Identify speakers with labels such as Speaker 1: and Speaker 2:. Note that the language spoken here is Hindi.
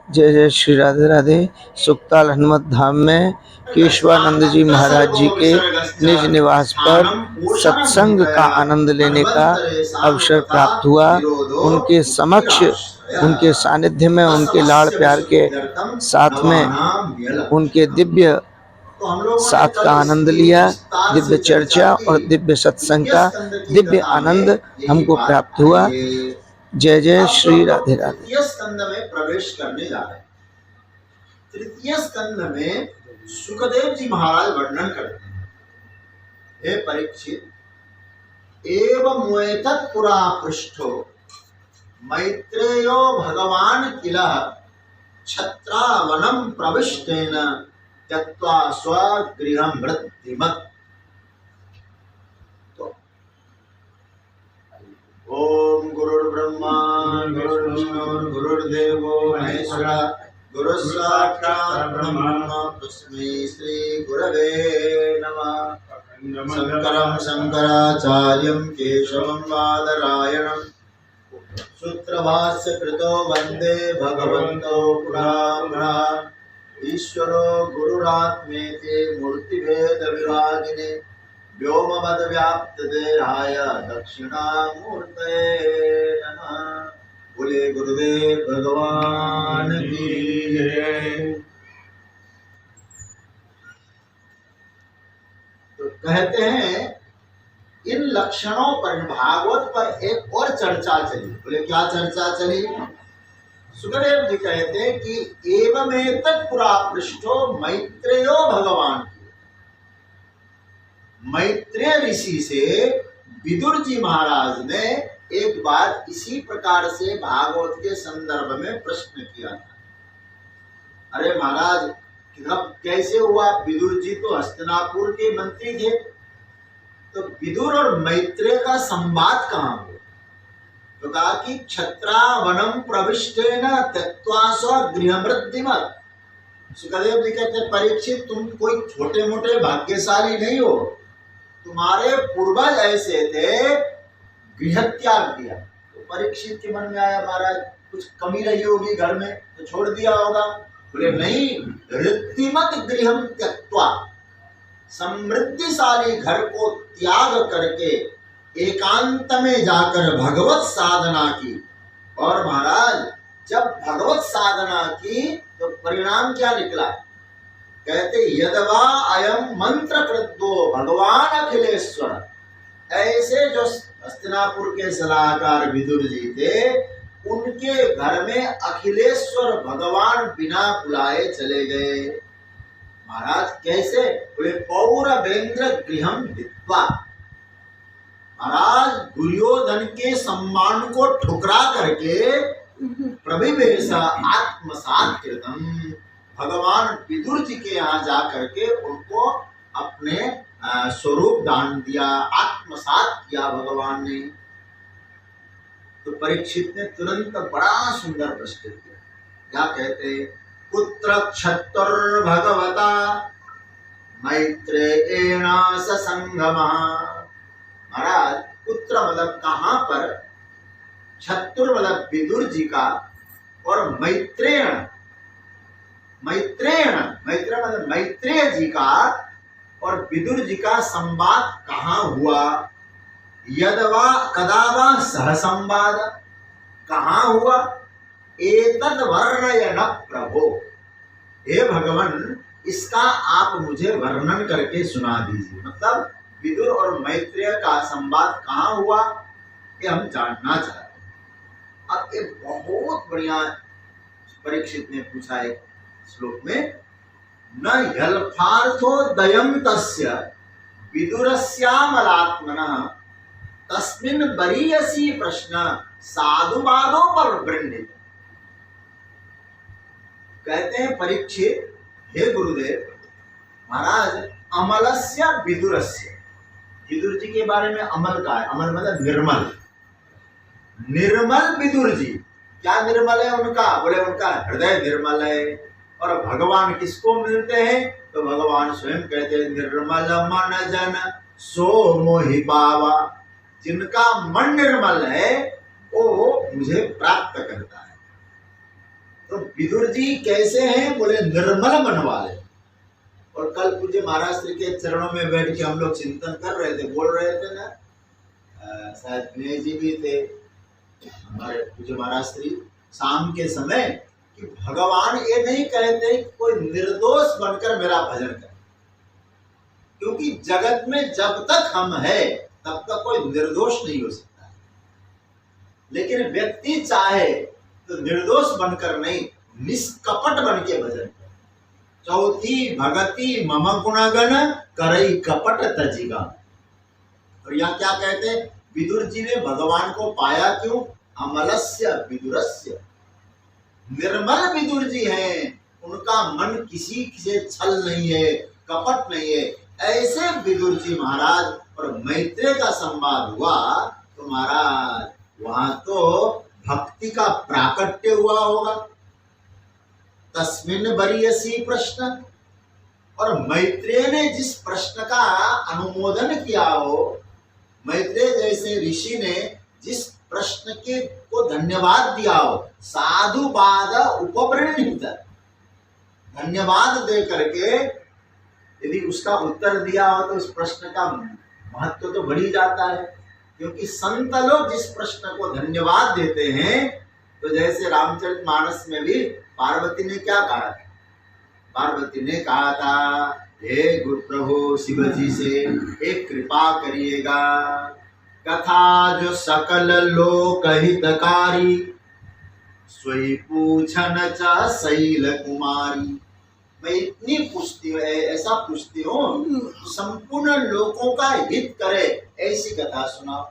Speaker 1: जय जय श्री राधे राधे। सुखताल हनुमत धाम में केशवानंद जी महाराज जी के निज निवास पर सत्संग का आनंद लेने का अवसर प्राप्त हुआ। उनके समक्ष, उनके सानिध्य में, उनके लाड़ प्यार के साथ में उनके दिव्य साथ का आनंद लिया। दिव्य चर्चा और दिव्य सत्संग का दिव्य आनंद हमको प्राप्त हुआ। जय जय श्री राधे राधे।
Speaker 2: तृतीय स्कंद में प्रवेश करने जा रहे हैं। तृतीय स्कंद में सुखदेव जी महाराज वर्णन करते हैं, हे परीक्षित, एवं मुएतत् पुरा पृष्ठो मैत्रेयो भगवान किल छत्रावनम प्रविष्टेन त्यक्त्वा स्वगृहं वृत्तिमत्। ओम गुरुर्ब्रह्मा गुरुर्विष्णु गुरुर्देवो महेश्वरः गुरुः साक्षात् ब्रह्म तस्मै श्री गुरवे नमः। शंकरं शंकराचार्यं केशवं बादरायणं सूत्रभाष्य कृतो वंदे भगवन्तो पुनः। ईश्वरो गुरुरात्मेति मूर्तिभेद विभागिने व्योमवद् व्याप्तदेहाय दक्षिणामूर्तये नमः। बोले गुरुदेव भगवान की जय। तो कहते हैं इन लक्षणों पर भागवत पर एक और चर्चा चली। बोले क्या चर्चा चली? सुखदेव जी कहते हैं कि एवमेतत् पुरा पृष्ठो मैत्रेयो भगवान, मैत्रेय ऋषि से विदुर जी महाराज ने एक बार इसी प्रकार से भागवत के संदर्भ में प्रश्न किया था। अरे महाराज, कैसे हुआ? विदुर जी तो हस्तिनापुर के मंत्री थे, तो विदुर और मैत्रेय का संवाद कहाँ हुआ? तो कहा कि क्षत्रावनम प्रविष्टेन त्यक्त्वा स्वगृहं वृत्तिमत्। सुखदेव जी कहते हैं, परीक्षित, तुम कोई छोटे मोटे भाग्यशाली नहीं हो, तुम्हारे पूर्वज ऐसे थे, गृह त्याग दिया। तो परीक्षित के मन में आया, महाराज कुछ कमी रही होगी घर में तो छोड़ दिया होगा। बोले नहीं, वृत्तिमत् गृहं त्यक्त्वा, समृद्धिशाली घर को त्याग करके एकांत में जाकर भगवत साधना की। और महाराज जब भगवत साधना की तो परिणाम क्या निकला? कहते यदवा अयम मंत्र कृतो भगवान अखिलेश्वर। ऐसे जो हस्तिनापुर के सलाहकार विदुर जी थे, उनके घर में अखिलेश्वर भगवान बिना बुलाए चले गए। महाराज कैसे? बोले पौरवेंद्र गृहं विद्वा। महाराज दुर्योधन के सम्मान को ठुकरा करके प्रविवेश आत्मसात कृतम, भगवान विदुर जी के यहाँ जा करके उनको अपने स्वरूप दान दिया, आत्मसात किया भगवान ने। तो परीक्षित ने तुरंत बड़ा सुंदर प्रश्न किया। क्या कहते? पुत्र क्षत्रुर भगवता मैत्रेयेण ससंगमः। महाराज पुत्र मतलब कहाँ पर? क्षत्रुर मतलब विदुर जी का, और मैत्रेयण मतलब मैत्रेय जी का और विदुर जी का संवाद कहाँ हुआ? यदवा कदावा सह संवाद, कहाँ हुआ? एतद वर्णयन प्रभो। हे भगवान, इसका आप मुझे वर्णन करके सुना दीजिए। मतलब विदुर और मैत्रेय का संवाद कहाँ हुआ, ये हम जानना चाहते हैं। अब एक बहुत बढ़िया परीक्षित ने पूछा एक श्लोक में, न ह्यल्पार्थो दयं तस्य विदुरस्यामलात्मनः तस्मिन् बरीयसी प्रश्न साधुवादों पर वृण्णित। कहते हैं परीक्षित, हे गुरुदेव महाराज, अमलस्य विदुरस्य, विदुर जी के बारे में अमल का है। अमल मतलब निर्मल, निर्मल विदुर जी। क्या निर्मल है उनका? बोले उनका हृदय निर्मल है। और भगवान किसको मिलते हैं? तो भगवान स्वयं कहते हैं, निर्मल मन जन सो मोहि पावा। जिनका मन निर्मल है वो मुझे प्राप्त करता है। तो विदुर जी कैसे हैं? बोले निर्मल मन वाले। और कल पूज्य महाराज श्री के चरणों में बैठ के हम लोग चिंतन कर रहे थे, बोल रहे थे ना, शायद विनय जी भी थे, हमारे पूज्य महाराज श्री, शाम के समय, कि भगवान ये नहीं कहते कोई निर्दोष बनकर मेरा भजन करे, क्योंकि जगत में जब तक हम है तब तक कोई निर्दोष नहीं हो सकता है। लेकिन व्यक्ति चाहे तो निर्दोष बनकर नहीं, निष्कपट बन के भजन करे। चौथी भगति मम गुणगण करई कपट तजिगा। और यहाँ क्या कहते हैं? विदुर जी ने भगवान को पाया क्यों? अमलस्य विदुरस्य, निर्मल विदुर जी हैं, उनका मन किसी से छल नहीं है, कपट नहीं है। ऐसे विदुर जी महाराज और मैत्रेय का संवाद हुआ तो महाराज वहां तो भक्ति का प्राकट्य हुआ होगा। तस्मिन् बरीयसी प्रश्न, और मैत्रेय ने जिस प्रश्न का अनुमोदन किया हो, मैत्रेय जैसे ऋषि ने जिस प्रश्न के को धन्यवाद दिया हो, साधुवाद उपवृणीत, धन्यवाद दे करके यदि उसका उत्तर दिया हो तो उस प्रश्न का महत्व तो बढ़ ही जाता है। क्योंकि संत लोग जिस प्रश्न को धन्यवाद देते हैं, तो जैसे रामचरितमानस में भी पार्वती ने क्या कहा था? पार्वती ने कहा था, हे गुरु प्रभु शिव जी से एक कृपा करिएगा, कथा जो सकल लोक हितकारी, सोई पूछन चा शैल कुमारी। मैं इतनी पूछती हूँ, ऐसा पूछती हूँ, संपूर्ण लोगों का हित करे, ऐसी कथा सुनाओ।